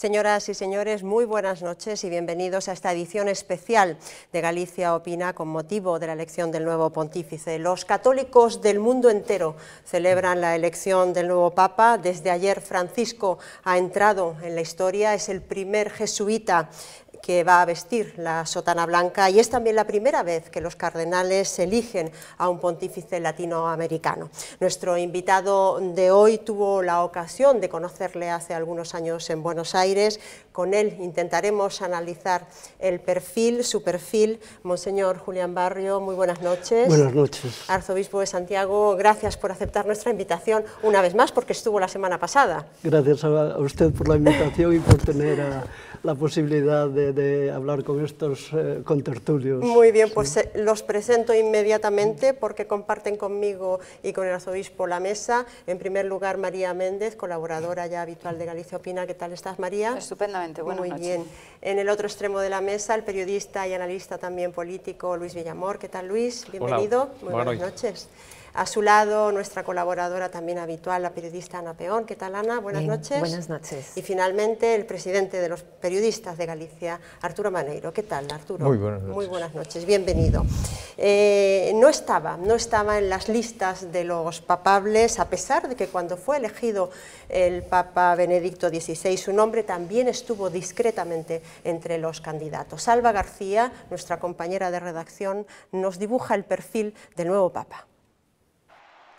Señoras y señores, muy buenas noches y bienvenidos a esta edición especial de Galicia Opina con motivo de la elección del nuevo pontífice. Los católicos del mundo entero celebran la elección del nuevo Papa. Desde ayer Francisco ha entrado en la historia, es el primer jesuita que va a vestir la sotana blanca y es también la primera vez que los cardenales eligen a un pontífice latinoamericano. Nuestro invitado de hoy tuvo la ocasión de conocerle hace algunos años en Buenos Aires. Con él intentaremos analizar el perfil, su perfil. Monseñor Julián Barrio, muy buenas noches. Buenas noches. Arzobispo de Santiago, gracias por aceptar nuestra invitación una vez más, porque estuvo la semana pasada. Gracias a usted por la invitación y por tener la posibilidad de hablar con estos contertulios. Muy bien, pues los presento inmediatamente porque comparten conmigo y con el arzobispo la mesa. En primer lugar, María Méndez, colaboradora ya habitual de Galicia Opina. ¿Qué tal estás, María? Estupendamente, buenas noches. Muy bien. En el otro extremo de la mesa, el periodista y analista también político, Luis Villamor. ¿Qué tal, Luis? Bienvenido. Hola. Muy buenas noches. A su lado, nuestra colaboradora también habitual, la periodista Ana Peón. ¿Qué tal, Ana? Buenas noches. Buenas noches. Y finalmente, el presidente de los periodistas de Galicia, Arturo Maneiro. ¿Qué tal, Arturo? Muy buenas noches. Muy buenas noches, bienvenido. No estaba en las listas de los papables, a pesar de que cuando fue elegido el Papa Benedicto XVI, su nombre también estuvo discretamente entre los candidatos. Alba García, nuestra compañera de redacción, nos dibuja el perfil del nuevo Papa.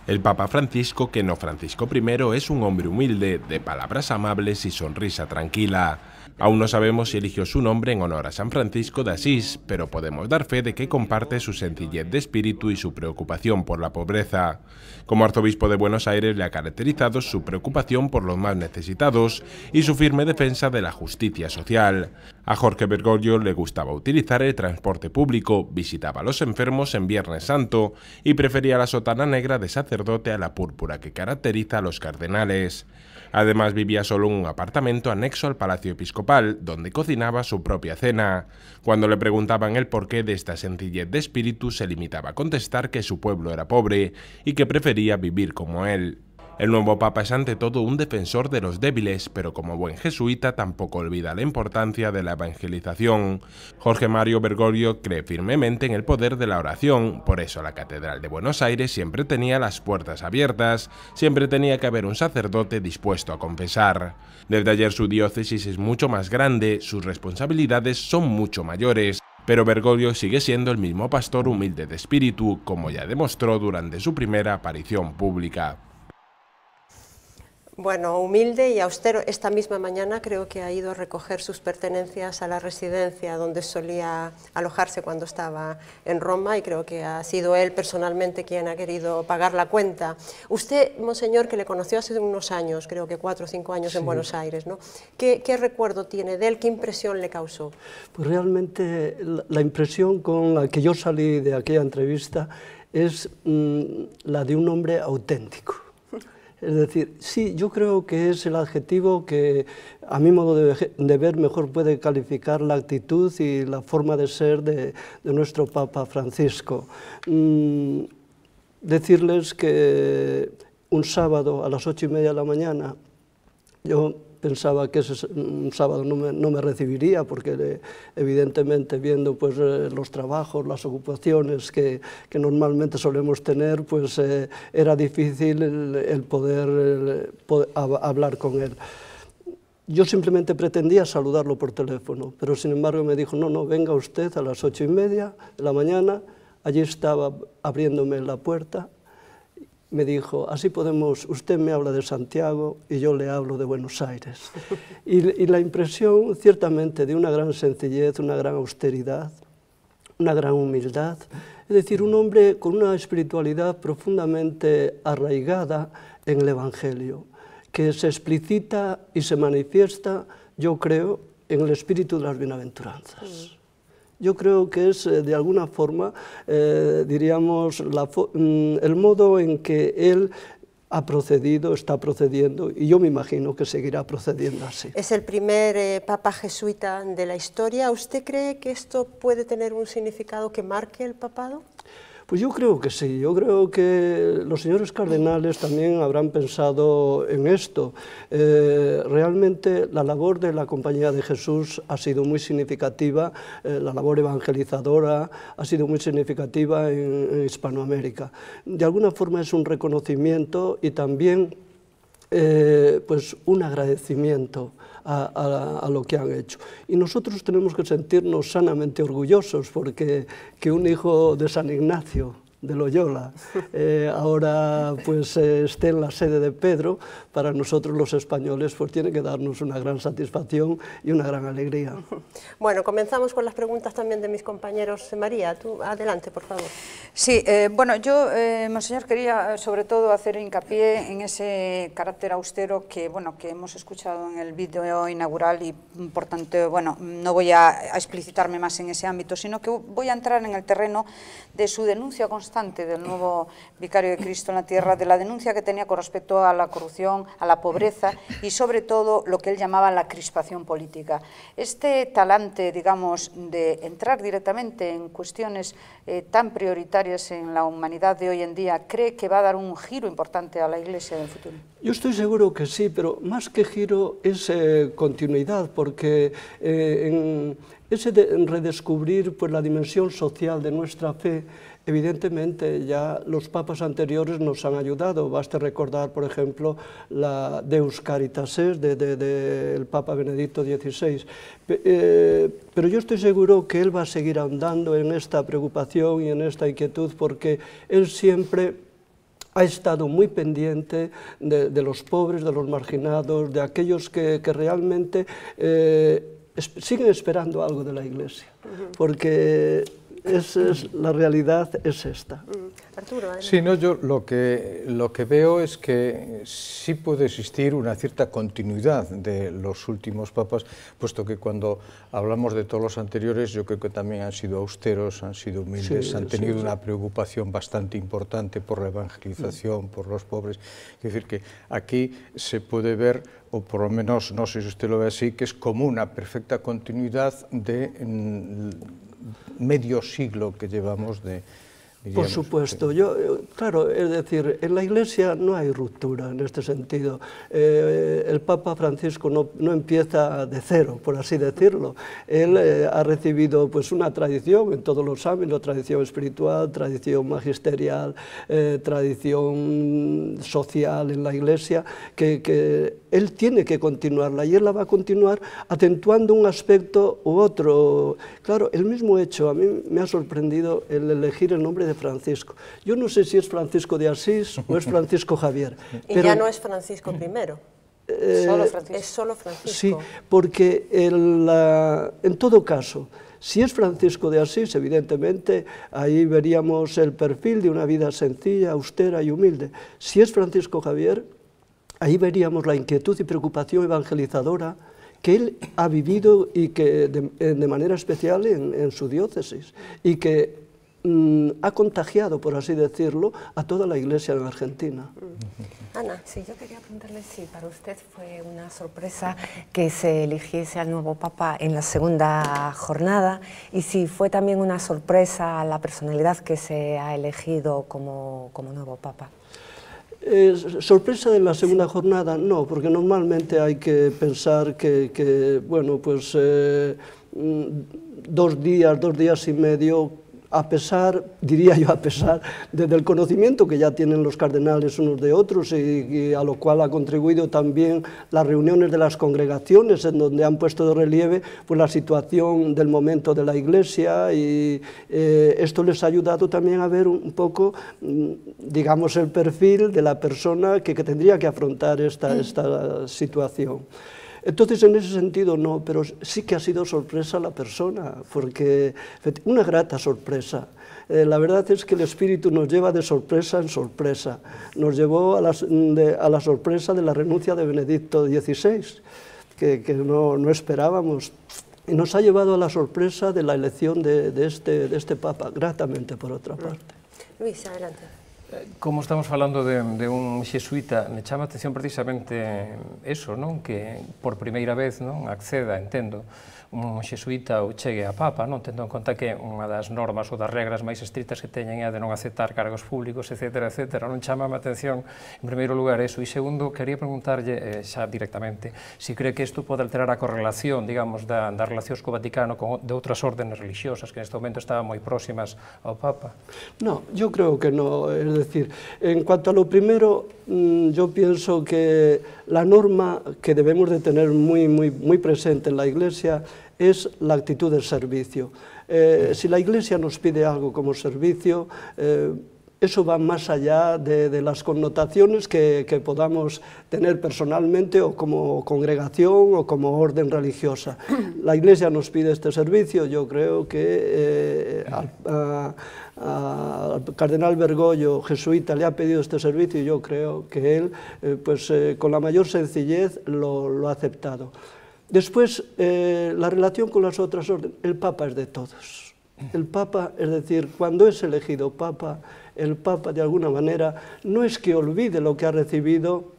El Papa Francisco, que no Francisco I, es un hombre humilde, de palabras amables y sonrisa tranquila. Aún no sabemos si eligió su nombre en honor a San Francisco de Asís, pero podemos dar fe de que comparte su sencillez de espíritu y su preocupación por la pobreza. Como arzobispo de Buenos Aires le ha caracterizado su preocupación por los más necesitados y su firme defensa de la justicia social. A Jorge Bergoglio le gustaba utilizar el transporte público, visitaba a los enfermos en Viernes Santo y prefería la sotana negra de sacerdote a la púrpura que caracteriza a los cardenales. Además vivía solo en un apartamento anexo al Palacio Episcopal, donde cocinaba su propia cena. Cuando le preguntaban el porqué de esta sencillez de espíritu, se limitaba a contestar que su pueblo era pobre y que prefería vivir como él. El nuevo Papa es ante todo un defensor de los débiles, pero como buen jesuita tampoco olvida la importancia de la evangelización. Jorge Mario Bergoglio cree firmemente en el poder de la oración, por eso la Catedral de Buenos Aires siempre tenía las puertas abiertas, siempre tenía que haber un sacerdote dispuesto a confesar. Desde ayer su diócesis es mucho más grande, sus responsabilidades son mucho mayores. Pero Bergoglio sigue siendo el mismo pastor humilde de espíritu, como ya demostró durante su primera aparición pública. Bueno, humilde y austero. Esta misma mañana creo que ha ido a recoger sus pertenencias a la residencia donde solía alojarse cuando estaba en Roma y creo que ha sido él personalmente quien ha querido pagar la cuenta. Usted, monseñor, que le conoció hace unos años, creo que 4 o 5 años en Buenos Aires, ¿no? ¿Qué recuerdo tiene de él? ¿Qué impresión le causó? Pues realmente la impresión con la que yo salí de aquella entrevista es la de un hombre auténtico. Es decir, sí, yo creo que es el adjetivo que a mi modo de ver mejor puede calificar la actitud y la forma de ser de nuestro Papa Francisco. Decirles que un sábado a las 8:30 de la mañana yo pensaba que ese sábado no me recibiría porque evidentemente viendo pues, los trabajos, las ocupaciones que normalmente solemos tener, pues era difícil el poder hablar con él. Yo simplemente pretendía saludarlo por teléfono, pero sin embargo me dijo, no, venga usted a las 8:30 de la mañana, allí estaba abriéndome la puerta. Me dijo, así podemos, usted me habla de Santiago y yo le hablo de Buenos Aires. Y la impresión, ciertamente, de una gran sencillez, una gran austeridad, una gran humildad, es decir, un hombre con una espiritualidad profundamente arraigada en el Evangelio, que se explicita y se manifiesta, yo creo, en el espíritu de las bienaventuranzas. Yo creo que es, de alguna forma, diríamos, el modo en que él ha procedido, está procediendo, y yo me imagino que seguirá procediendo así. Es el primer Papa jesuita de la historia. ¿Usted cree que esto puede tener un significado que marque el papado? Pues yo creo que sí, yo creo que los señores cardenales también habrán pensado en esto. Realmente la labor de la Compañía de Jesús ha sido muy significativa, la labor evangelizadora ha sido muy significativa en Hispanoamérica. De alguna forma es un reconocimiento y también pues un agradecimiento a lo que han hecho. Y nosotros tenemos que sentirnos sanamente orgullosos porque que un hijo de San Ignacio de Loyola ahora pues esté en la sede de Pedro, para nosotros los españoles pues tiene que darnos una gran satisfacción y una gran alegría. Bueno, comenzamos con las preguntas también de mis compañeros. María, tú adelante, por favor. Sí, bueno, yo, monseñor, quería sobre todo hacer hincapié en ese carácter austero que, bueno, que hemos escuchado en el vídeo inaugural y, por tanto, bueno, no voy a explicitarme más en ese ámbito, sino que voy a entrar en el terreno de su denuncia constante del nuevo vicario de Cristo en la tierra, de la denuncia que tenía con respecto a la corrupción, a la pobreza y sobre todo lo que él llamaba la crispación política. Este talante, digamos, de entrar directamente en cuestiones tan prioritarias en la humanidad de hoy en día, ¿cree que va a dar un giro importante a la Iglesia del futuro? Yo estoy seguro que sí, pero más que giro es continuidad, porque en ese redescubrir pues, la dimensión social de nuestra fe, evidentemente ya los papas anteriores nos han ayudado. Basta recordar, por ejemplo, la Deus Caritas del Papa Benedicto XVI. Pero yo estoy seguro que él va a seguir ahondando en esta preocupación y en esta inquietud, porque él siempre ha estado muy pendiente de los pobres, de los marginados, de aquellos que realmente siguen esperando algo de la Iglesia, porque la realidad es esta. Arturo, sí, no, yo lo que veo es que sí puede existir una cierta continuidad de los últimos papas, puesto que cuando hablamos de todos los anteriores, yo creo que también han sido austeros, han sido humildes, sí, han tenido una preocupación bastante importante por la evangelización, por los pobres. Es decir, que aquí se puede ver, o por lo menos, no sé si usted lo ve así, que es como una perfecta continuidad de medio siglo que llevamos de... Por supuesto, claro, es decir, en la Iglesia no hay ruptura en este sentido. El Papa Francisco no empieza de cero, por así decirlo. Él ha recibido pues, una tradición en todos los ámbitos, tradición espiritual, tradición magisterial, tradición social en la Iglesia, que él tiene que continuarla y él la va a continuar acentuando un aspecto u otro. Claro, el mismo hecho, a mí me ha sorprendido el elegir el nombre de Francisco. Yo no sé si es Francisco de Asís o es Francisco Javier. Y ya no es Francisco I. Solo Francisco. Es solo Francisco. Sí, porque en todo caso, si es Francisco de Asís, evidentemente, ahí veríamos el perfil de una vida sencilla, austera y humilde. Si es Francisco Javier, ahí veríamos la inquietud y preocupación evangelizadora que él ha vivido y que de manera especial en su diócesis, y que ha contagiado, por así decirlo, a toda la Iglesia en Argentina. Ana. Sí, yo quería preguntarle si para usted fue una sorpresa que se eligiese al nuevo Papa en la segunda jornada, y si fue también una sorpresa la personalidad que se ha elegido como nuevo Papa. Sorpresa de la segunda jornada, no, porque normalmente hay que pensar que bueno, pues 2 días y medio, a pesar, diría yo, a pesar del conocimiento que ya tienen los cardenales unos de otros, y a lo cual ha contribuido también las reuniones de las congregaciones, en donde han puesto de relieve pues, la situación del momento de la Iglesia, y esto les ha ayudado también a ver un poco, digamos, el perfil de la persona que tendría que afrontar esta situación. Entonces, en ese sentido, no, pero sí que ha sido sorpresa la persona, porque una grata sorpresa. La verdad es que el Espíritu nos lleva de sorpresa en sorpresa. Nos llevó a la sorpresa de la renuncia de Benedicto XVI, que no esperábamos, y nos ha llevado a la sorpresa de la elección de este Papa, gratamente por otra parte. Luis, adelante. Como estamos falando de un xesuita, me chama a atención precisamente eso, non? Que por primeira vez non acceda, entendo, un xesuíta ou chegue a papa, non? Tendo en conta que unha das normas ou das regras máis estritas que teñen é a de non aceptar cargos públicos, etc. Non chama a atención, en primeiro lugar, eso. E segundo, quería preguntarlle xa directamente se cree que isto pode alterar a correlación, digamos, das relacións co Vaticano de outras órdenes religiosas que neste momento estaban moi próximas ao Papa. No, yo creo que no. Es decir, en cuanto a lo primero, yo pienso que la norma que debemos de tener muy presente en la Iglesia es la actitud del servicio. Si la Iglesia nos pide algo como servicio, eso va más allá de las connotaciones que podamos tener personalmente o como congregación o como orden religiosa. La Iglesia nos pide este servicio, yo creo que al cardenal Bergoglio, jesuita, le ha pedido este servicio y yo creo que él, con la mayor sencillez, lo ha aceptado. Después, la relación con las otras órdenes, el Papa es de todos. El Papa, es decir, cuando es elegido Papa, el Papa de alguna manera no es que olvide lo que ha recibido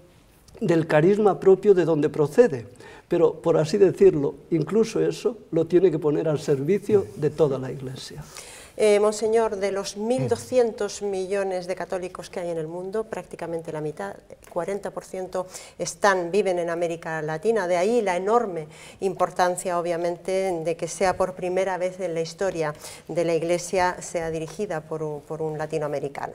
del carisma propio de donde procede, pero por así decirlo, incluso eso lo tiene que poner al servicio de toda la Iglesia. Monseñor, de los 1.200 millones de católicos que hay en el mundo, prácticamente la mitad, 40%, viven en América Latina. De ahí la enorme importancia, obviamente, de que sea por primera vez en la historia de la Iglesia sea dirigida por un latinoamericano.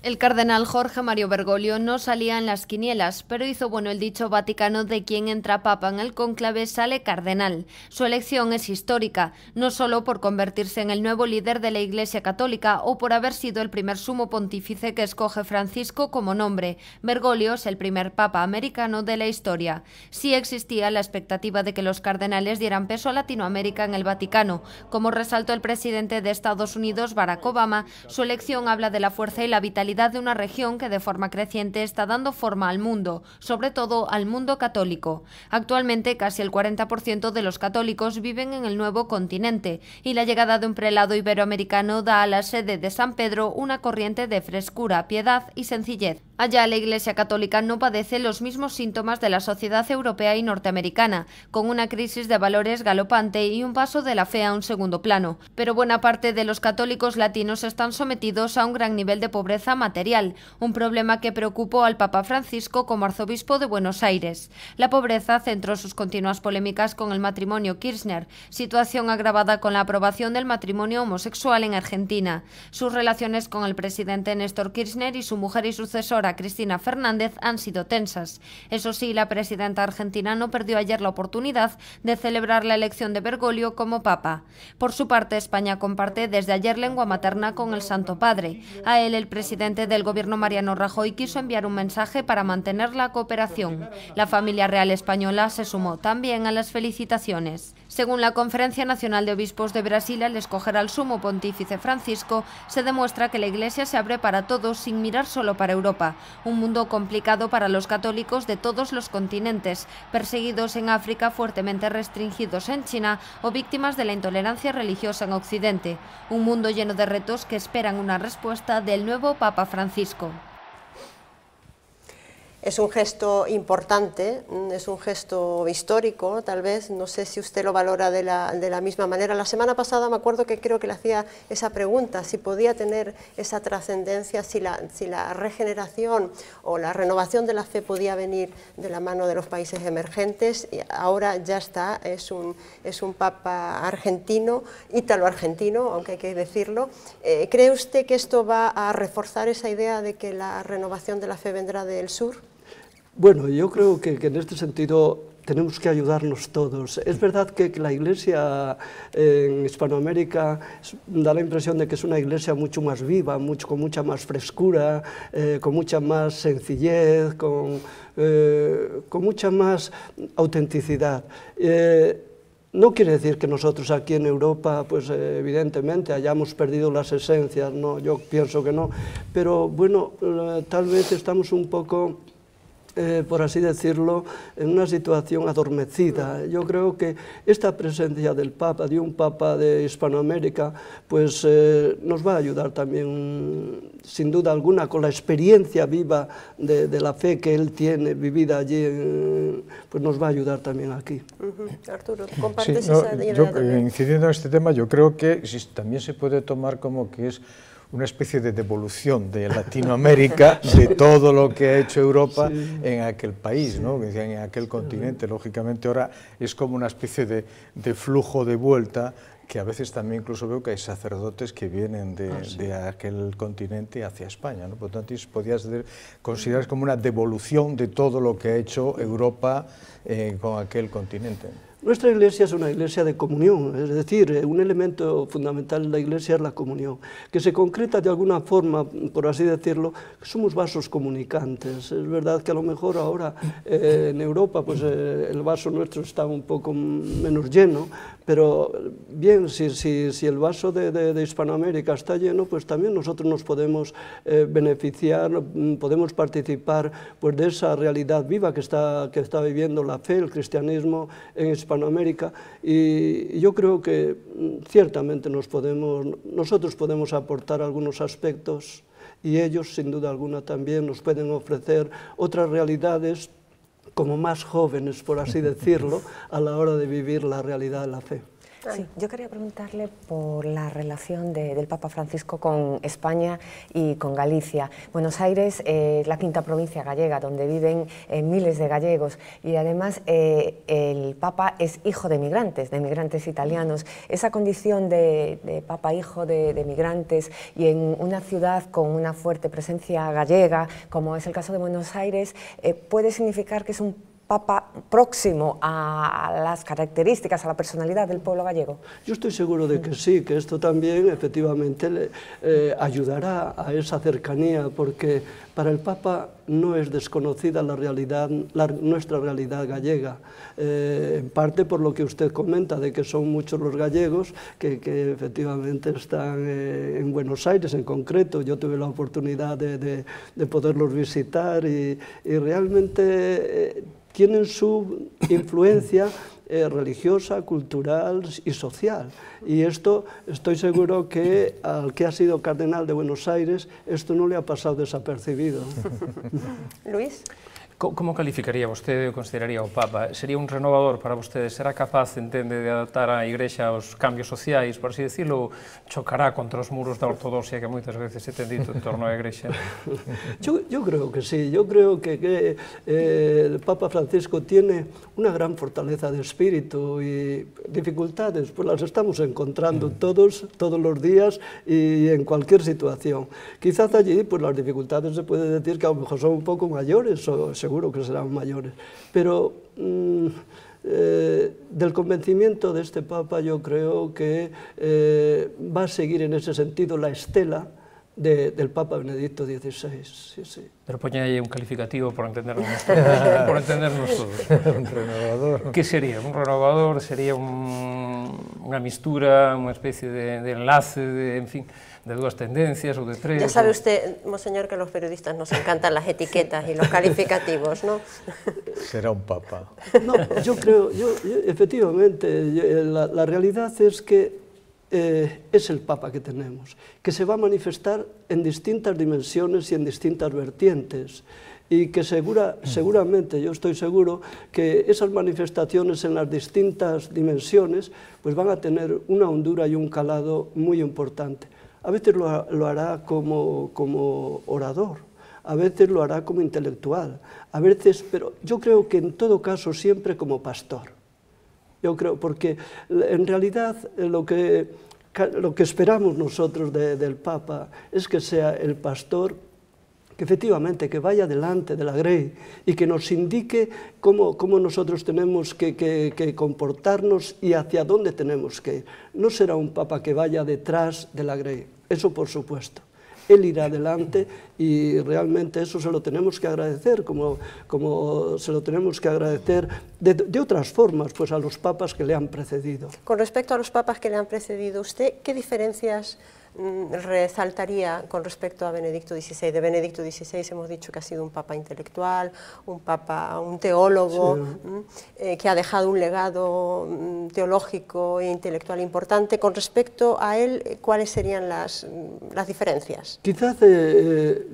El cardenal Jorge Mario Bergoglio no salía en las quinielas, pero hizo bueno el dicho vaticano de quien entra papa en el cónclave sale cardenal. Su elección es histórica, no solo por convertirse en el nuevo líder de la Iglesia Católica o por haber sido el primer sumo pontífice que escoge Francisco como nombre. Bergoglio es el primer papa americano de la historia. Sí existía la expectativa de que los cardenales dieran peso a Latinoamérica en el Vaticano. Como resaltó el presidente de Estados Unidos, Barack Obama, su elección habla de la fuerza y la vitalidad de una región que de forma creciente está dando forma al mundo, sobre todo al mundo católico. Actualmente casi el 40% de los católicos viven en el nuevo continente y la llegada de un prelado iberoamericano da a la sede de San Pedro una corriente de frescura, piedad y sencillez. Allá la Iglesia Católica no padece los mismos síntomas de la sociedad europea y norteamericana, con una crisis de valores galopante y un paso de la fe a un segundo plano. Pero buena parte de los católicos latinos están sometidos a un gran nivel de pobreza material, un problema que preocupó al Papa Francisco como arzobispo de Buenos Aires. La pobreza centró sus continuas polémicas con el matrimonio Kirchner, situación agravada con la aprobación del matrimonio homosexual en Argentina. Sus relaciones con el presidente Néstor Kirchner y su mujer y sucesora Cristina Fernández han sido tensas. Eso sí, la presidenta argentina no perdió ayer la oportunidad de celebrar la elección de Bergoglio como papa. Por su parte, España comparte desde ayer lengua materna con el Santo Padre. A él, el presidente del gobierno Mariano Rajoy quiso enviar un mensaje para mantener la cooperación. La familia real española se sumó también a las felicitaciones. Según la Conferencia Nacional de Obispos de Brasil, al escoger al sumo pontífice Francisco, se demuestra que la Iglesia se abre para todos sin mirar solo para Europa. Un mundo complicado para los católicos de todos los continentes, perseguidos en África, fuertemente restringidos en China o víctimas de la intolerancia religiosa en Occidente. Un mundo lleno de retos que esperan una respuesta del nuevo Papa Francisco. Es un gesto importante, es un gesto histórico, tal vez, no sé si usted lo valora de la misma manera. La semana pasada me acuerdo que creo que le hacía esa pregunta, si podía tener esa trascendencia, si la regeneración o la renovación de la fe podía venir de la mano de los países emergentes. Y ahora ya está, es un papa argentino, ítalo-argentino, aunque hay que decirlo. ¿Cree usted que esto va a reforzar esa idea de que la renovación de la fe vendrá del sur? Bueno, yo creo que en este sentido tenemos que ayudarnos todos. Es verdad que la Iglesia en Hispanoamérica da la impresión de que es una Iglesia mucho más viva, con mucha más frescura, con mucha más sencillez, con mucha más autenticidad. No quiere decir que nosotros aquí en Europa, pues evidentemente hayamos perdido las esencias, no, yo pienso que no, pero bueno, tal vez estamos un poco por así decirlo, en una situación adormecida. Yo creo que esta presencia del Papa, de un Papa de Hispanoamérica, pues nos va a ayudar también, sin duda alguna, con la experiencia viva de la fe que él tiene vivida allí, pues nos va a ayudar también aquí. Arturo, ¿compartes sí, esa idea? Incidiendo en este tema, yo creo que también se puede tomar como que es una especie de devolución de Latinoamérica de todo lo que ha hecho Europa en aquel país, ¿no? En aquel continente. Lógicamente ahora es como una especie de flujo de vuelta, que a veces también incluso veo que hay sacerdotes que vienen de aquel continente hacia España, ¿no? Por tanto, podías considerar como una devolución de todo lo que ha hecho Europa con aquel continente. Nuestra Iglesia es una iglesia de comunión, es decir, un elemento fundamental de la Iglesia es la comunión, que se concreta de alguna forma, por así decirlo, somos vasos comunicantes. Es verdad que a lo mejor ahora en Europa pues, el vaso nuestro está un poco menos lleno, pero bien, si el vaso de Hispanoamérica está lleno, pues también nosotros nos podemos beneficiar, podemos participar pues, de esa realidad viva que está viviendo la fe, el cristianismo en Hispanoamérica, y yo creo que ciertamente nosotros podemos aportar algunos aspectos y ellos sin duda alguna también nos pueden ofrecer otras realidades como más jóvenes, por así decirlo, a la hora de vivir la realidad de la fe. Sí, yo quería preguntarle por la relación del Papa Francisco con España y con Galicia. Buenos Aires es la quinta provincia gallega, donde viven miles de gallegos, y además el Papa es hijo de migrantes italianos. Esa condición de Papa hijo de migrantes y en una ciudad con una fuerte presencia gallega, como es el caso de Buenos Aires, puede significar que es un Papa próximo a las características, a la personalidad del pueblo gallego. Yo estoy seguro de que sí, que esto también efectivamente ayudará a esa cercanía, porque para el Papa no es desconocida nuestra realidad gallega, en parte por lo que usted comenta, de que son muchos los gallegos que efectivamente están en Buenos Aires en concreto. Yo tuve la oportunidad de poderlos visitar y realmente tienen su influencia religiosa, cultural y social. Y esto, estoy seguro que al que ha sido cardenal de Buenos Aires, esto no le ha pasado desapercibido. Luis? Como calificaría vostede ou consideraría o Papa? Sería un renovador para vostede? Será capaz, entende, de adaptar a Igrexa aos cambios sociais, por así decirlo, ou chocará contra os muros da ortodoxia que moitas veces se ten dito en torno á Igrexa? Yo creo que sí, yo creo que el Papa Francisco tiene una gran fortaleza de espíritu, y dificultades pues las estamos encontrando todos los días y en cualquier situación. Quizás allí pues las dificultades se puede decir que a lo mejor son un poco mayores, o seguro que serán mayores, pero del convencimiento de este Papa yo creo que va a seguir en ese sentido la estela del Papa Benedicto XVI. Sí, sí. Pero poña aí un calificativo por entendernos todos. Un renovador. Que sería? Un renovador? Sería unha mistura, unha especie de enlace, en fin, de dúas tendencias ou de tres? Ya sabe usted, monseñor, que a los periodistas nos encantan las etiquetas y los calificativos, ¿no? Será un Papa. No, yo creo, efectivamente, la realidad es que es el Papa que tenemos, que se va a manifestar en distintas dimensiones y en distintas vertientes, y que seguramente, yo estoy seguro, que esas manifestaciones en las distintas dimensiones pues van a tener una hondura y un calado muy importante. A veces lo hará como orador, a veces lo hará como intelectual, a veces, pero yo creo que en todo caso siempre como pastor. Yo creo, porque en realidad lo que esperamos nosotros del Papa es que sea el pastor que efectivamente que vaya delante de la grey y que nos indique cómo nosotros tenemos que comportarnos y hacia dónde tenemos que ir. No será un Papa que vaya detrás de la grey, eso por supuesto. Él irá adelante y realmente eso se lo tenemos que agradecer, como se lo tenemos que agradecer de otras formas pues a los papas que le han precedido. Con respecto a los papas que le han precedido, ¿usted qué diferencias resaltaría con respecto a Benedicto XVI? De Benedicto XVI hemos dicho que ha sido un papa intelectual, un teólogo, sí, que ha dejado un legado teológico e intelectual importante. Con respecto a él, ¿cuáles serían las diferencias? Quizás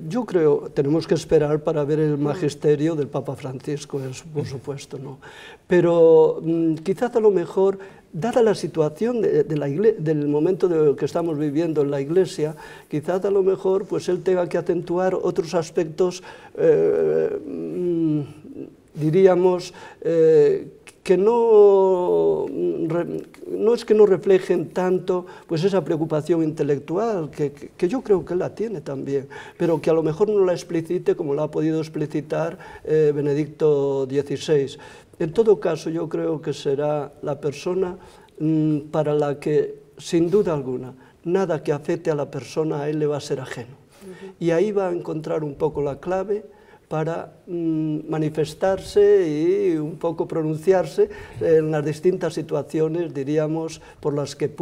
yo creo, tenemos que esperar para ver el magisterio del Papa Francisco, por supuesto, ¿no? Pero quizás a lo mejor, dada la situación del momento que estamos viviendo en la Iglesia, quizás a lo mejor pues él tenga que acentuar otros aspectos, diríamos, que no es que no reflejen tanto pues esa preocupación intelectual, que yo creo que él la tiene también, pero que a lo mejor no la explicite como la ha podido explicitar Benedicto XVI. En todo caso, yo creo que será la persona para la que, sin duda alguna, nada que afecte a la persona a él le va a ser ajeno. Y ahí va a encontrar un poco la clave para manifestarse y un poco pronunciarse en las distintas situaciones, diríamos, por las que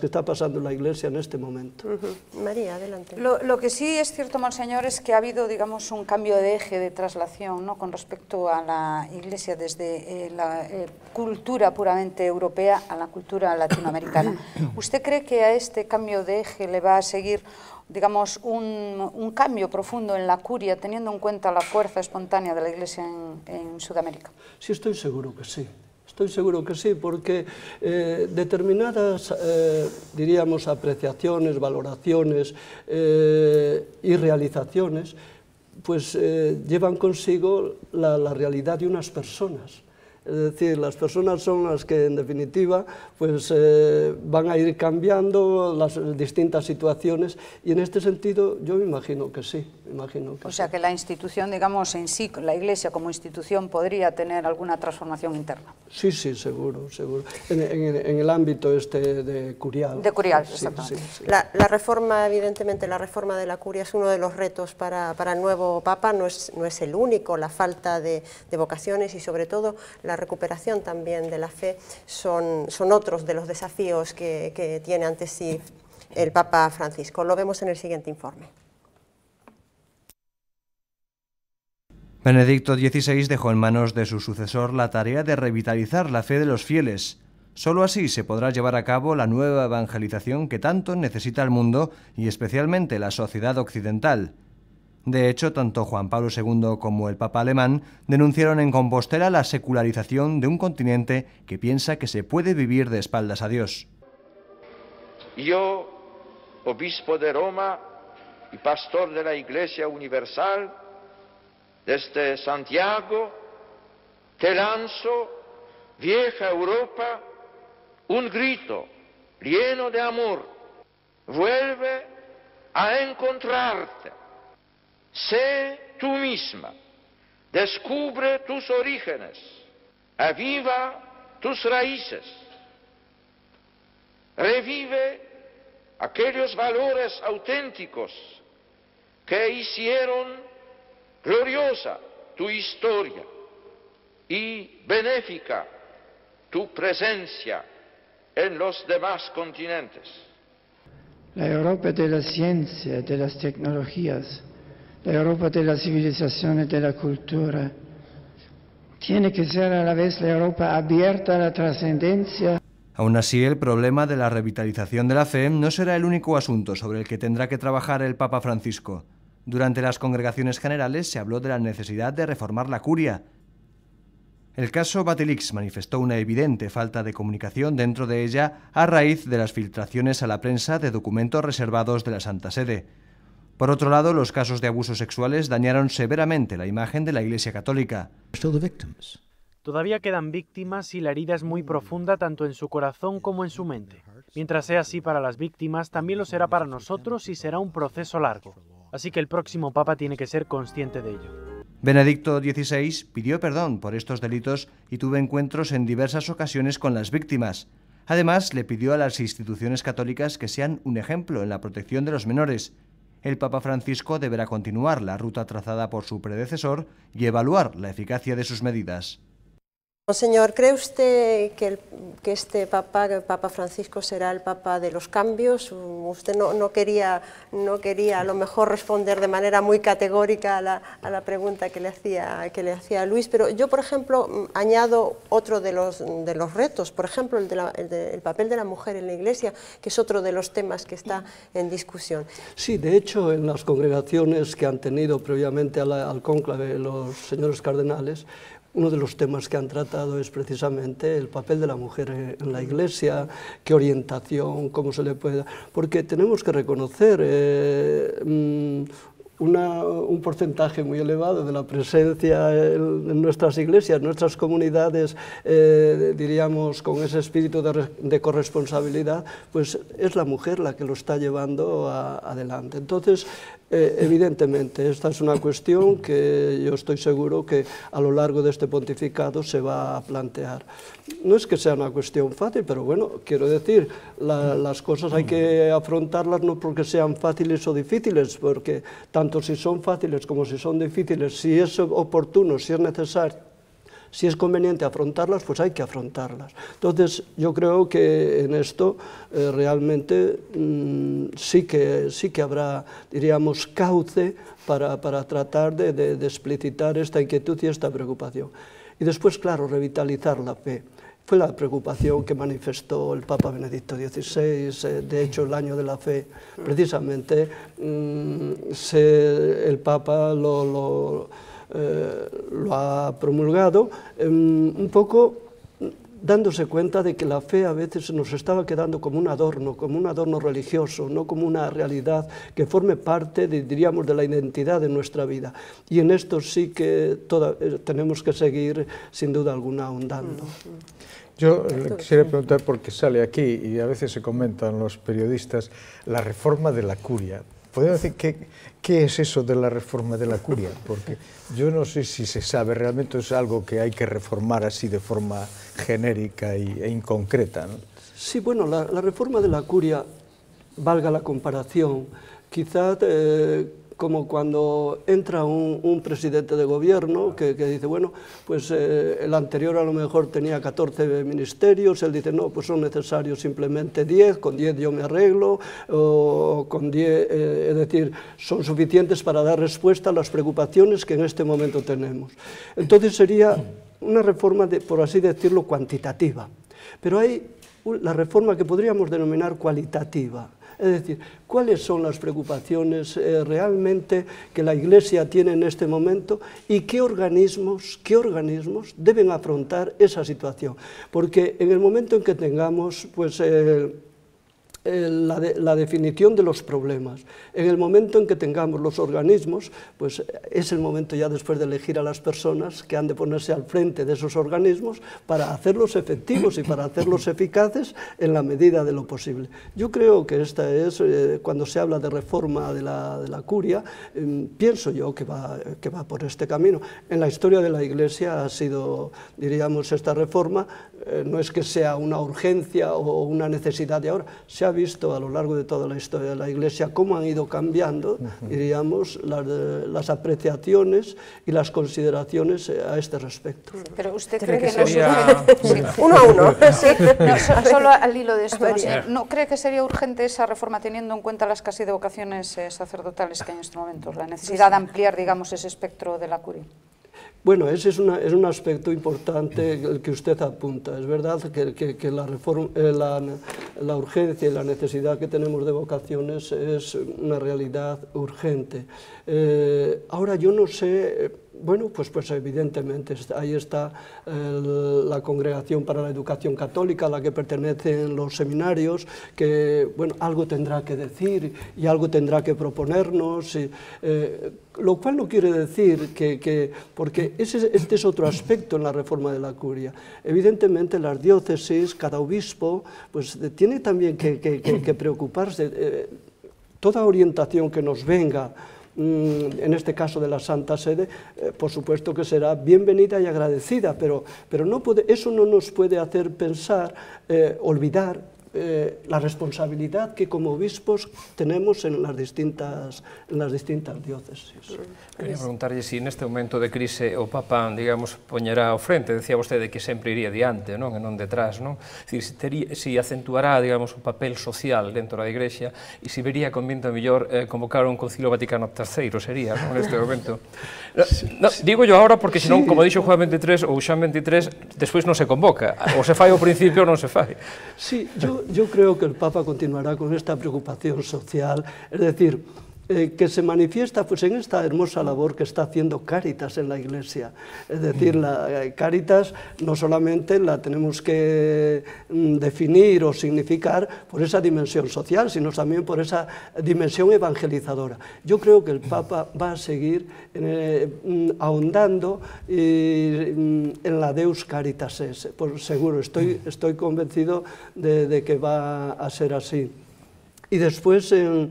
está pasando la Iglesia en este momento. María, adelante. Lo que sí es cierto, Monseñor, es que ha habido, digamos, un cambio de eje de traslación, ¿no?, con respecto a la Iglesia desde la cultura puramente europea a la cultura latinoamericana. ¿Usted cree que a este cambio de eje le va a seguir, digamos, un cambio profundo en la curia, teniendo en cuenta la fuerza espontánea de la Iglesia en Sudamérica? Sí, estoy seguro que sí. Estoy seguro que sí, porque determinadas, diríamos, apreciaciones, valoraciones y realizaciones, pues llevan consigo la realidad de unas personas. Es decir, las personas son las que, en definitiva, pues van a ir cambiando las distintas situaciones, y en este sentido yo me imagino que sí. O sea, que la institución, digamos, en sí, la Iglesia como institución, podría tener alguna transformación interna. Sí, sí, seguro, seguro. En el ámbito de curial. De curial, exactamente. Sí. La reforma, evidentemente, la reforma de la curia es uno de los retos para el nuevo Papa, no es el único. La falta de vocaciones y, sobre todo, la recuperación también de la fe son otros de los desafíos que tiene ante sí el Papa Francisco. Lo vemos en el siguiente informe. Benedicto XVI dejó en manos de su sucesor la tarea de revitalizar la fe de los fieles. Solo así se podrá llevar a cabo la nueva evangelización que tanto necesita el mundo y especialmente la sociedad occidental. De hecho, tanto Juan Pablo II como el Papa alemán denunciaron en Compostela la secularización de un continente que piensa que se puede vivir de espaldas a Dios. Yo, obispo de Roma y pastor de la Iglesia Universal, desde Santiago, te lanzo, vieja Europa, un grito lleno de amor. Vuelve a encontrarte. Sé tú misma, descubre tus orígenes, aviva tus raíces, revive aquellos valores auténticos que hicieron gloriosa tu historia y benéfica tu presencia en los demás continentes. La Europa de la ciencia, de las tecnologías, la Europa de la civilización y de la cultura, tiene que ser a la vez la Europa abierta a la trascendencia. Aún así, el problema de la revitalización de la fe no será el único asunto sobre el que tendrá que trabajar el Papa Francisco. Durante las congregaciones generales se habló de la necesidad de reformar la curia. El caso Batilix manifestó una evidente falta de comunicación dentro de ella a raíz de las filtraciones a la prensa de documentos reservados de la Santa Sede. Por otro lado, los casos de abusos sexuales dañaron severamente la imagen de la Iglesia Católica. Todavía quedan víctimas y la herida es muy profunda tanto en su corazón como en su mente. Mientras sea así para las víctimas, también lo será para nosotros y será un proceso largo. Así que el próximo Papa tiene que ser consciente de ello. Benedicto XVI pidió perdón por estos delitos y tuvo encuentros en diversas ocasiones con las víctimas. Además, le pidió a las instituciones católicas que sean un ejemplo en la protección de los menores. El Papa Francisco deberá continuar la ruta trazada por su predecesor y evaluar la eficacia de sus medidas. Monseñor, ¿cree usted que este Papa Francisco será el Papa de los cambios? Usted no quería a lo mejor responder de manera muy categórica a la pregunta que le hacía Luis, pero yo, por ejemplo, añado otro de los retos, por ejemplo, el papel de la mujer en la Iglesia, que es otro de los temas que está en discusión. Sí, de hecho, en las congregaciones que han tenido previamente al cónclave los señores cardenales, uno de los temas que han tratado es precisamente el papel de la mujer en la Iglesia, qué orientación, cómo se le puede dar, porque tenemos que reconocer un porcentaje muy elevado de la presencia en nuestras iglesias, nuestras comunidades, diríamos, con ese espíritu de corresponsabilidad, pues es la mujer la que lo está llevando adelante. Entonces, evidentemente, esta es una cuestión que yo estoy seguro que a lo largo de este pontificado se va a plantear. No es que sea una cuestión fácil, pero bueno, quiero decir, las cosas hay que afrontarlas no porque sean fáciles o difíciles, porque tanto si son fáciles como si son difíciles, si es oportuno, si es necesario, si es conveniente afrontarlas, pues hay que afrontarlas. Entonces, yo creo que en esto realmente sí que habrá, diríamos, cauce para tratar de explicitar esta inquietud y esta preocupación. Y después, claro, revitalizar la fe. Fue la preocupación que manifestó el Papa Benedicto XVI, de hecho el año de la fe, precisamente el Papa lo ha promulgado, un poco dándose cuenta de que la fe a veces nos estaba quedando como un adorno religioso, no como una realidad que forme parte, diríamos, de la identidad de nuestra vida. Y en esto sí que tenemos que seguir, sin duda alguna, ahondando. Yo le quisiera preguntar, porque sale aquí y a veces se comentan los periodistas, la reforma de la curia. ¿Podemos decir qué es eso de la reforma de la curia? Porque yo no sé si se sabe, realmente es algo que hay que reformar así de forma genérica e inconcreta, ¿no? Sí, bueno, la reforma de la curia, valga la comparación, quizás como cuando entra un presidente de gobierno que dice, bueno, pues el anterior a lo mejor tenía 14 ministerios, él dice, no, pues son necesarios simplemente 10, con 10 yo me arreglo, o con 10, es decir, son suficientes para dar respuesta a las preocupaciones que en este momento tenemos. Entonces sería una reforma, por así decirlo, cuantitativa, pero hay la reforma que podríamos denominar cualitativa. Es decir, ¿cuáles son las preocupaciones realmente que la Iglesia tiene en este momento y qué organismos deben afrontar esa situación? Porque en el momento en que tengamos pues, la definición de los problemas, en el momento en que tengamos los organismos, pues es el momento ya después de elegir a las personas que han de ponerse al frente de esos organismos para hacerlos efectivos y para hacerlos eficaces en la medida de lo posible. Yo creo que esta es, cuando se habla de reforma de la curia, pienso yo que va por este camino. En la historia de la Iglesia ha sido, diríamos, esta reforma, no es que sea una urgencia o una necesidad de ahora, se ha visto a lo largo de toda la historia de la Iglesia cómo han ido cambiando, diríamos, las apreciaciones y las consideraciones a este respecto. Pero usted cree que sería... Uno a uno. Sí. No, solo al hilo de esto, ¿no cree que sería urgente esa reforma teniendo en cuenta la escasez de vocaciones sacerdotales que hay en estos momentos, la necesidad de ampliar, digamos, ese espectro de la curia? Bueno, ese es un aspecto importante el que usted apunta. Es verdad que la urgencia y la necesidad que tenemos de vocaciones es una realidad urgente. Ahora yo no sé, bueno, pues evidentemente ahí está la Congregación para la Educación Católica a la que pertenecen los seminarios, que bueno, algo tendrá que decir y algo tendrá que proponernos, lo cual no quiere decir porque este es otro aspecto en la reforma de la curia. Evidentemente las diócesis, cada obispo, pues tiene también que preocuparse, toda orientación que nos venga, en este caso de la Santa Sede, por supuesto que será bienvenida y agradecida, pero eso no nos puede hacer pensar, olvidar la responsabilidad que como obispos tenemos en las distintas diócesis. Quería preguntarlle se neste momento de crise o Papa, digamos, poñerá ao frente, decía vostede que sempre iría diante, non, e non detrás, non? Se acentuará, digamos, o papel social dentro da Igrexa e se vería convento mellor convocar un Concilio Vaticano III, sería, non, neste momento. Digo yo ahora porque senón, como dixo Juan 23 ou Xan 23, despois non se convoca, ou se fai ao principio ou non se fai. Sí, yo creo que el Papa continuará con esta preocupación social, es decir, que se manifiesta pues, en esta hermosa labor que está haciendo Cáritas en la Iglesia. Es decir, la Cáritas no solamente la tenemos que definir o significar por esa dimensión social, sino también por esa dimensión evangelizadora. Yo creo que el Papa va a seguir ahondando en la Deus Caritas es, por seguro, estoy convencido de que va a ser así. Y después, en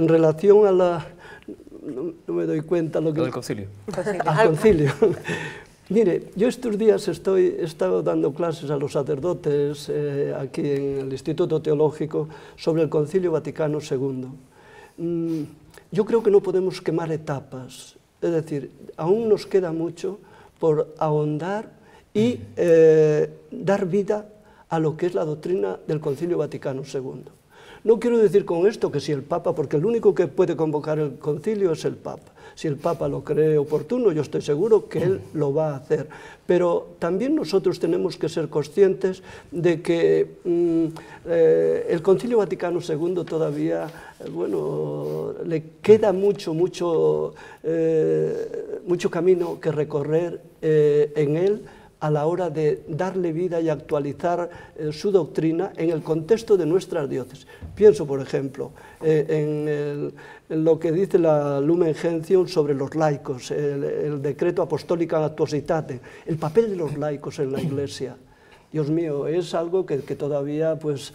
relación a la... No me doy cuenta lo que... Lo del concilio. Al concilio. Mire, yo estos días he estado dando clases a los sacerdotes aquí en el Instituto Teológico sobre el Concilio Vaticano II. Yo creo que no podemos quemar etapas, es decir, aún nos queda mucho por ahondar y dar vida a lo que es la doctrina del Concilio Vaticano II. No quiero decir con esto que si el Papa, porque el único que puede convocar el concilio es el Papa. Si el Papa lo cree oportuno, yo estoy seguro que él lo va a hacer. Pero también nosotros tenemos que ser conscientes de que el Concilio Vaticano II todavía, bueno, le queda mucho camino que recorrer en él, a la hora de darle vida y actualizar su doctrina en el contexto de nuestras diócesis. Pienso, por ejemplo, en lo que dice la Lumen Gentium sobre los laicos, el decreto Apostolica Actuositate, el papel de los laicos en la Iglesia. Dios mío, es algo que todavía pues,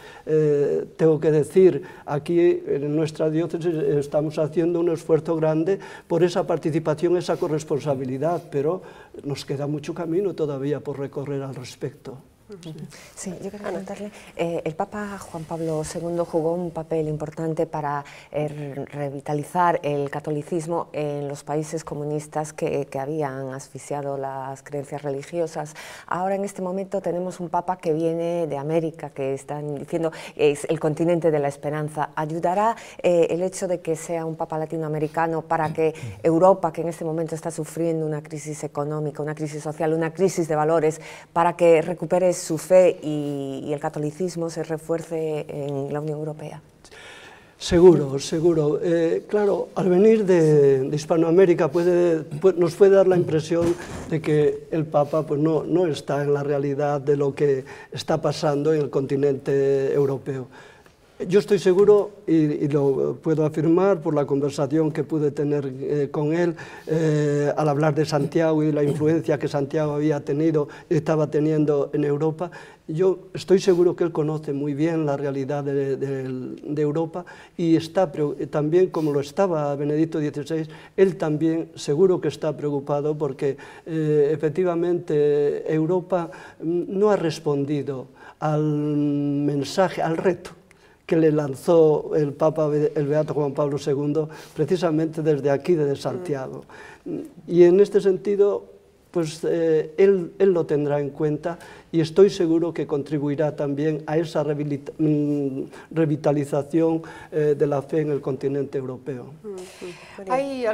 tengo que decir, aquí en nuestra diócesis estamos haciendo un esfuerzo grande por esa participación, esa corresponsabilidad, pero nos queda mucho camino todavía por recorrer al respecto. Sí, yo quería preguntarle, el Papa Juan Pablo II jugó un papel importante para revitalizar el catolicismo en los países comunistas que habían asfixiado las creencias religiosas. Ahora en este momento tenemos un Papa que viene de América, que están diciendo es el continente de la esperanza. ¿Ayudará el hecho de que sea un Papa latinoamericano para que Europa, que en este momento está sufriendo una crisis económica, una crisis social, una crisis de valores, para que recupere su fe y el catolicismo se refuerce en la Unión Europea? Seguro, seguro. Claro, al venir de Hispanoamérica nos puede dar la impresión de que el Papa pues, no está en la realidad de lo que está pasando en el continente europeo. Yo estoy seguro, y lo puedo afirmar por la conversación que pude tener con él al hablar de Santiago y la influencia que Santiago había tenido y estaba teniendo en Europa. Yo estoy seguro que él conoce muy bien la realidad de Europa y está también, como lo estaba Benedicto XVI, él también seguro que está preocupado porque efectivamente Europa no ha respondido al mensaje, al reto que le lanzó el Papa, el Beato Juan Pablo II, precisamente desde aquí, desde Santiago. Y en este sentido, pues él lo tendrá en cuenta y estoy seguro que contribuirá también a esa revitalización de la fe en el continente europeo. Hay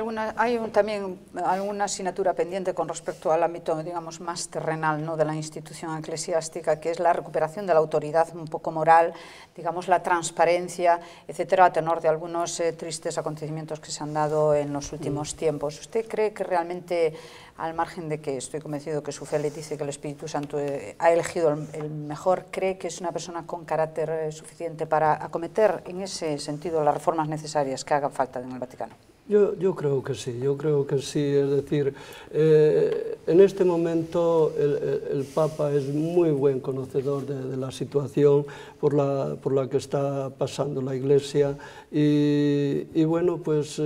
también alguna asignatura pendiente con respecto al ámbito, digamos, más terrenal, ¿no?, de la institución eclesiástica, que es la recuperación de la autoridad un poco moral, digamos, la transparencia, etcétera, a tenor de algunos tristes acontecimientos que se han dado en los últimos tiempos. ¿Usted cree que realmente, al margen de que estoy convencido que su fe le dice que el Espíritu Santo ha elegido el mejor, cree que es una persona con carácter suficiente para acometer en ese sentido las reformas necesarias que hagan falta en el Vaticano? Yo creo que sí, es decir, en este momento el Papa es muy buen conocedor de la situación por la que está pasando la Iglesia y bueno, pues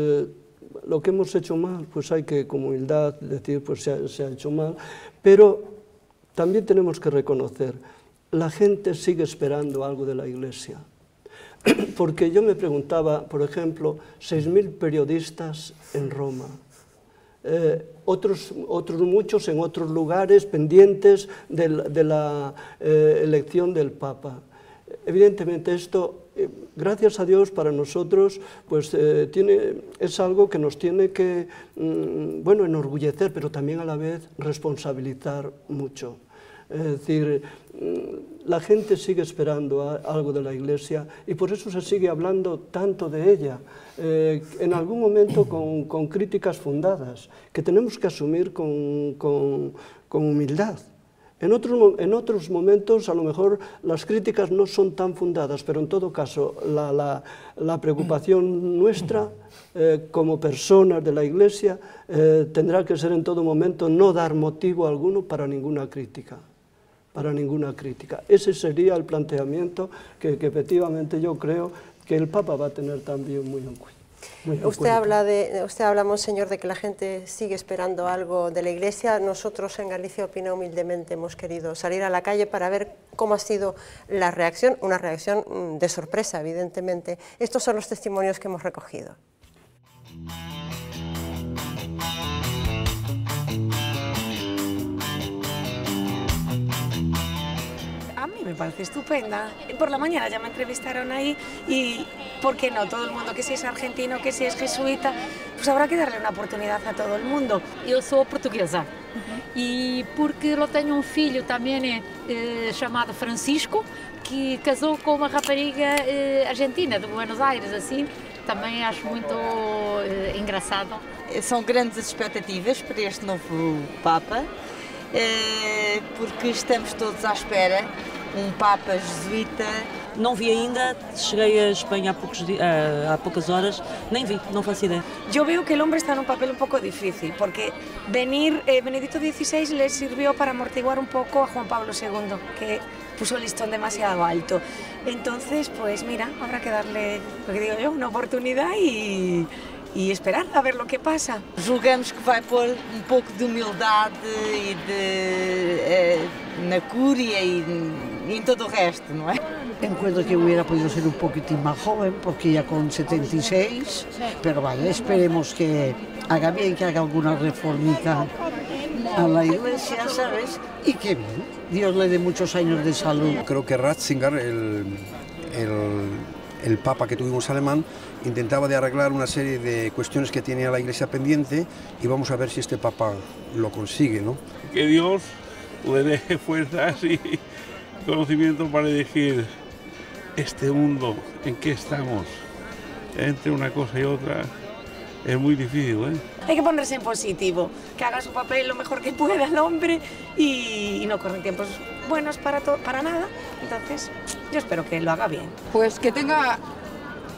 lo que hemos hecho mal, pues hay que con humildad decir, pues se ha hecho mal, pero también tenemos que reconocer la gente sigue esperando algo de la Iglesia. Porque yo me preguntaba, por ejemplo, 6.000 periodistas en Roma, otros muchos en otros lugares pendientes de la elección del Papa. Evidentemente esto, gracias a Dios para nosotros, pues es algo que nos tiene que, bueno, enorgullecer, pero también a la vez responsabilizar mucho. Es decir, la gente sigue esperando algo de la Iglesia y por eso se sigue hablando tanto de ella, en algún momento con críticas fundadas, que tenemos que asumir con humildad. En otros momentos a lo mejor las críticas no son tan fundadas, pero en todo caso la preocupación nuestra como personas de la Iglesia tendrá que ser en todo momento no dar motivo alguno para ninguna crítica. Ese sería el planteamiento que efectivamente yo creo que el Papa va a tener también muy en cuenta. Usted habla, monseñor, de que la gente sigue esperando algo de la Iglesia. Nosotros en Galicia Opina humildemente hemos querido salir a la calle para ver cómo ha sido la reacción, una reacción de sorpresa, evidentemente. Estos son los testimonios que hemos recogido. A mí me parece estupenda. Por la mañana ya me entrevistaron ahí y, ¿por qué no? Todo el mundo, que si es argentino, que si es jesuita, pues habrá que darle una oportunidad a todo el mundo. Eu sou portuguesa e porque eu tenho filho também chamado Francisco, que casou com uma rapariga argentina de Buenos Aires, assim, também acho muito engraçado. São grandes as expectativas para este novo Papa, porque estamos todos à espera, Papa jesuíta. Não vi ainda, cheguei a Espanha há poucas horas, nem vi, não faço ideia. Yo veo que el hombre está en un papel un poco difícil, porque Benedicto XVI le sirvió para amortiguar un poco a Juan Pablo II, que puso el listón demasiado alto. Entonces, pues mira, habrá que darle, lo que digo yo, una oportunidad y esperar a ver lo que pasa. Julgamos que vai pôr pouco de humildade na cúria y en todo el resto, ¿no es? Encuentro que hubiera podido ser un poquitín más joven, porque ya con 76, pero vaya, esperemos que haga bien, que haga alguna reformita a la Iglesia, ¿sabes? Y que bien, Dios le dé muchos años de salud. Creo que Ratzinger, el Papa que tuvimos alemán, intentaba de arreglar una serie de cuestiones que tenía la Iglesia pendiente y vamos a ver si este Papa lo consigue, ¿no? Que Dios le dé fuerzas y conocimiento para elegir este mundo en que estamos, entre una cosa y otra, es muy difícil, ¿eh? Hay que ponerse en positivo, que haga su papel lo mejor que pueda el hombre y no corren tiempos buenos para nada, entonces yo espero que lo haga bien. Pues que tenga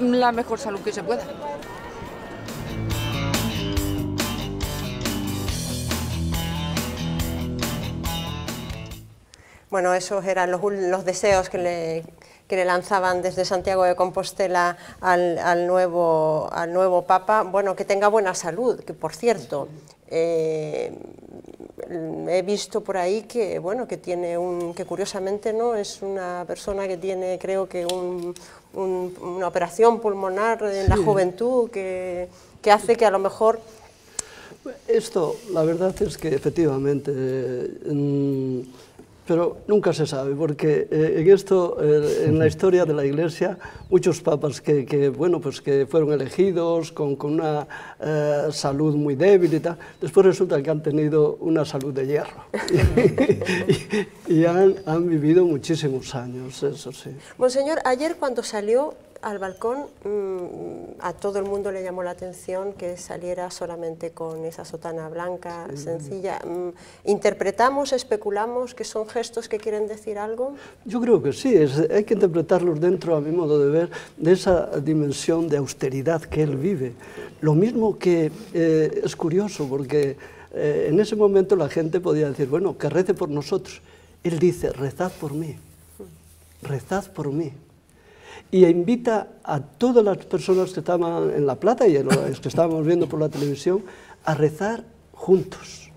la mejor salud que se pueda. Bueno, esos eran los deseos que le lanzaban desde Santiago de Compostela al nuevo Papa. Bueno, que tenga buena salud, que por cierto, he visto por ahí que, bueno, que curiosamente no es una persona que tiene, creo que una operación pulmonar en la juventud que hace que a lo mejor... Esto, la verdad es que efectivamente... pero nunca se sabe, porque en la historia de la Iglesia, muchos papas que fueron elegidos con una salud muy débil y tal, después resulta que han tenido una salud de hierro y han vivido muchísimos años, eso sí. Monseñor, ayer cuando salió al balcón, a todo el mundo le llamó la atención que saliera solamente con esa sotana blanca, sencilla. ¿Interpretamos, especulamos que son gestos que quieren decir algo? Yo creo que sí, hay que interpretarlos dentro, a mi modo de ver, de esa dimensión de austeridad que él vive. Lo mismo que es curioso, porque en ese momento la gente podía decir, bueno, que rece por nosotros. Él dice, rezad por mí, rezad por mí. Y invita a todas las personas que estaban en La Plata y a los que estábamos viendo por la televisión a rezar juntos.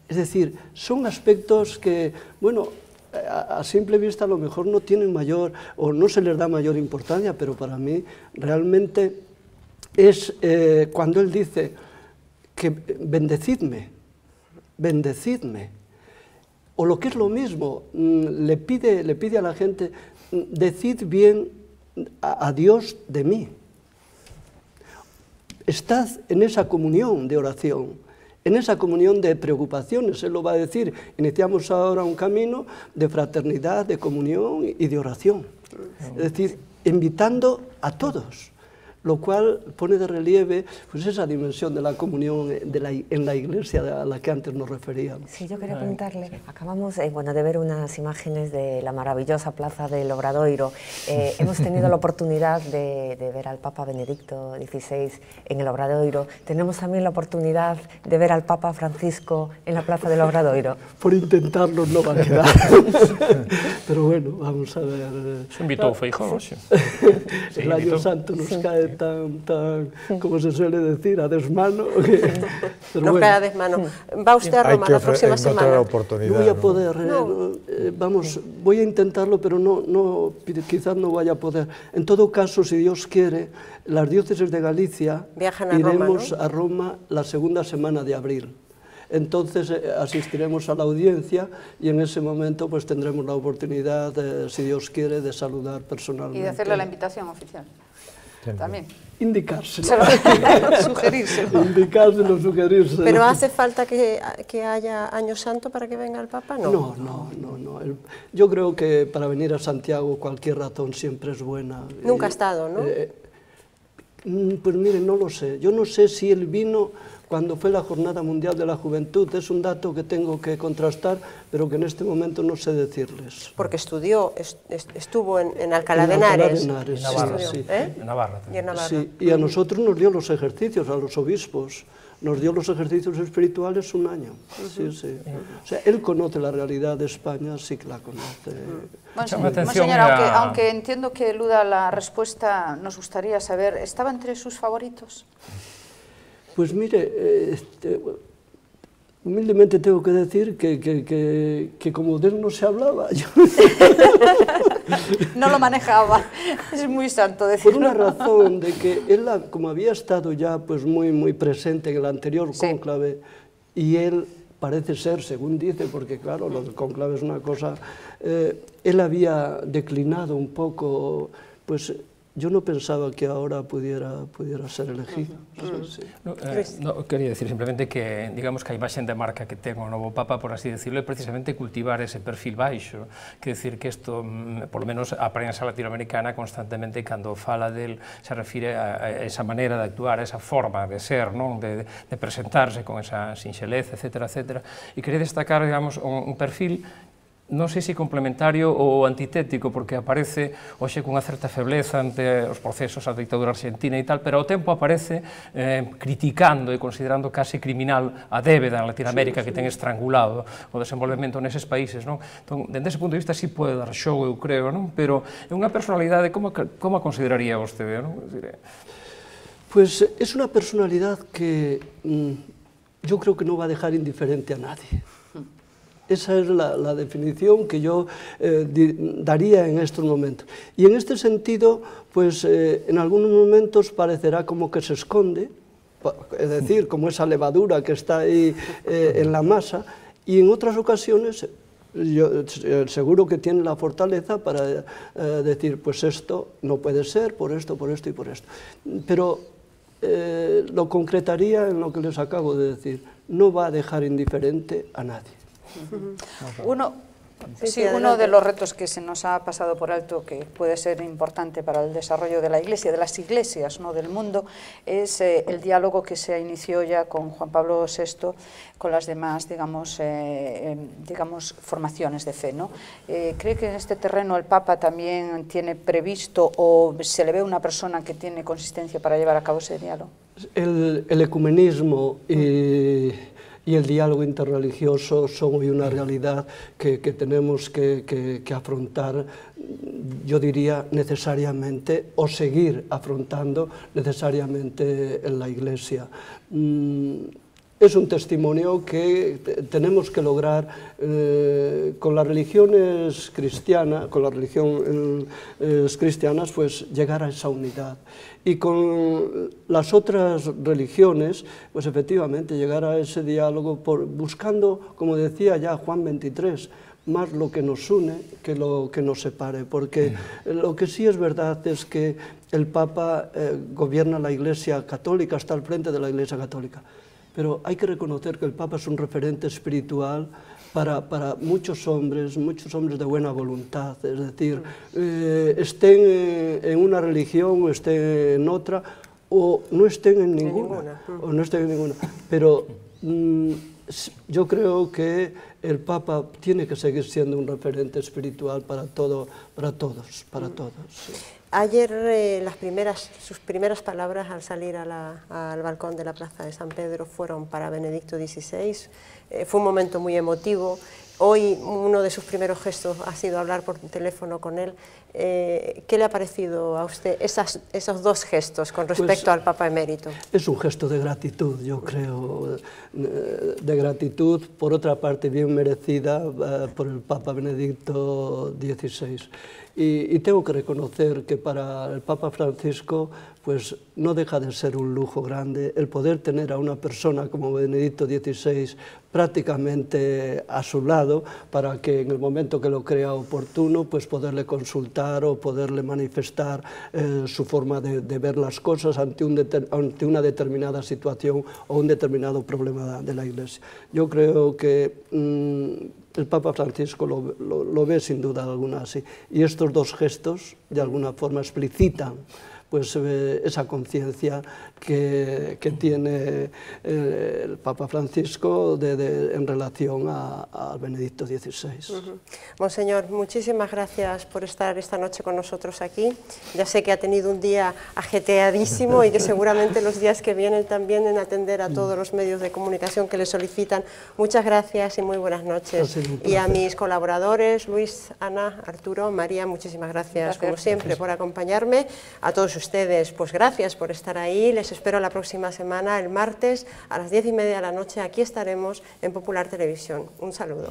Es decir, son aspectos que, bueno, a simple vista a lo mejor no tienen mayor, o no se les da mayor importancia, pero para mí realmente es cuando él dice que bendecidme, o lo que es lo mismo, le pide a la gente, decid bien a Dios de mí. Estad en esa comunión de oración, en esa comunión de preocupaciones, él lo va a decir. Iniciamos ahora un camino de fraternidad, de comunión y de oración. Es decir, invitando a todos, lo cual pone de relieve pues, esa dimensión de la comunión en la iglesia a la que antes nos referíamos. Sí, yo quería preguntarle, acabamos de ver unas imágenes de la maravillosa plaza del Obradoiro. Hemos tenido la oportunidad de ver al Papa Benedicto XVI en el Obradoiro. Tenemos también la oportunidad de ver al Papa Francisco en la plaza del Obradoiro. Por intentarlo no va a quedar. Pero bueno, vamos a ver. Se invitó a Feijóo. El año santo nos cae tan, como se suele decir, a desmano. Nos cae a desmano. ¿Va usted a Roma la próxima semana? No voy a poder, voy a intentarlo, pero quizás no vaya a poder. En todo caso, si Dios quiere, las diócesis de Galicia iremos a Roma la segunda semana de abril. Entonces asistiremos a la audiencia y en ese momento pues tendremos la oportunidad, si Dios quiere, de saludar personalmente. Y de hacerle la invitación oficial. También. Indicárselo. Sugerírselo. Indicárselo, sugerírselo. ¿Pero hace falta que haya Año Santo para que venga el Papa? No. Yo creo que para venir a Santiago cualquier razón siempre es buena. Nunca ha estado, ¿no? Pues mire, no lo sé. Yo no sé si él vino cuando fue la Jornada Mundial de la Juventud. Es un dato que tengo que contrastar, pero que en este momento no sé decirles. Porque estuvo en Alcalá de Henares. En Navarra, sí. En Navarra. Sí, y a nosotros nos dio los ejercicios, a los obispos, nos dio los ejercicios espirituales un año. Sí. O sea, él conoce la realidad de España, sí que la conoce. Monseñor, aunque entiendo que eluda la respuesta, nos gustaría saber, ¿estaba entre sus favoritos? Pues mire, humildemente tengo que decir que como de él no se hablaba. No lo manejaba, es muy santo decirlo. Por una razón de que él, como había estado ya pues muy presente en el anterior cónclave, y él parece ser, según dice, porque claro, lo del cónclave es una cosa, él había declinado un poco, pues yo no pensaba que ahora pudiera ser elegido. Quería decir simplemente que, digamos que a imaxe de marca que ten o novo Papa, por así decirlo, é precisamente cultivar ese perfil baixo, que decir que isto, por lo menos a prensa latinoamericana constantemente cando fala del se refire a esa maneira de actuar, a esa forma de ser, non, de presentarse con esa sinxelez, etcétera, etcétera, e quería destacar, digamos, un perfil non sei se complementario ou antitético, porque aparece hoxe cunha certa febleza ante os procesos da ditadura argentina e tal, pero ao tempo aparece criticando e considerando case criminal a débeda en Latinoamérica que ten estrangulado o desenvolvemento neses países, non? Entón, dende ese punto de vista, sí pode dar xogo, eu creo, non? Pero é unha personalidade, como a consideraría vostede, non? Pues es una personalidad que yo creo que no va a dejar indiferente a nadie. Esa es la definición que yo daría en estos momentos. Y en este sentido, pues en algunos momentos parecerá como que se esconde, es decir, como esa levadura que está ahí en la masa, y en otras ocasiones yo seguro que tiene la fortaleza para decir, pues esto no puede ser, por esto y por esto. Pero lo concretaría en lo que les acabo de decir, no va a dejar indiferente a nadie. Uno de los retos que se nos ha pasado por alto, que puede ser importante para el desarrollo de la Iglesia, de las iglesias, ¿no?, del mundo, es el diálogo que se inició ya con Juan Pablo VI, con las demás, digamos, formaciones de fe, ¿no? ¿Cree que en este terreno el Papa también tiene previsto o se le ve una persona que tiene consistencia para llevar a cabo ese diálogo? El ecumenismo y el diálogo interreligioso son hoy una realidad que tenemos que afrontar, yo diría necesariamente, o seguir afrontando necesariamente en la Iglesia. es un testimonio que tenemos que lograr con las religiones cristianas, pues llegar a esa unidad. Y con las otras religiones, pues efectivamente llegar a ese diálogo buscando, como decía ya Juan 23, más lo que nos une que lo que nos separe, porque lo que sí es verdad es que el Papa gobierna la Iglesia Católica, está al frente de la Iglesia Católica, pero hay que reconocer que el Papa es un referente espiritual para muchos hombres de buena voluntad, es decir, estén en una religión o estén en otra, o no estén en ninguna. Pero yo creo que el Papa tiene que seguir siendo un referente espiritual para todos. Sí. Ayer sus primeras palabras al salir al balcón de la Plaza de San Pedro fueron para Benedicto XVI. Fue un momento muy emotivo. Hoy uno de sus primeros gestos ha sido hablar por teléfono con él. ¿Qué le ha parecido a usted esos dos gestos con respecto al Papa emérito? Es un gesto de gratitud, yo creo, de gratitud, por otra parte bien merecida por el Papa Benedicto XVI. Y tengo que reconocer que para el Papa Francisco pues no deja de ser un lujo grande el poder tener a una persona como Benedicto XVI prácticamente a su lado para que en el momento que lo crea oportuno pues poderle consultar o poderle manifestar su forma de ver las cosas ante una determinada situación o un determinado problema de la Iglesia. Yo creo que el Papa Francisco lo ve sin duda alguna así, y estos dos gestos de alguna forma explicitan pues esa conciencia que tiene el Papa Francisco en relación a Benedicto XVI. Monseñor, muchísimas gracias por estar esta noche con nosotros aquí. Ya sé que ha tenido un día ajetreadísimo y que seguramente los días que vienen también en atender a todos los medios de comunicación que le solicitan. Muchas gracias y muy buenas noches. Y a mis colaboradores, Luis, Ana, Arturo, María, muchísimas gracias como siempre por acompañarme. A todos ustedes, pues gracias por estar ahí. Les espero la próxima semana, el martes, a las 10:30 de la noche. Aquí estaremos en Popular Televisión. Un saludo.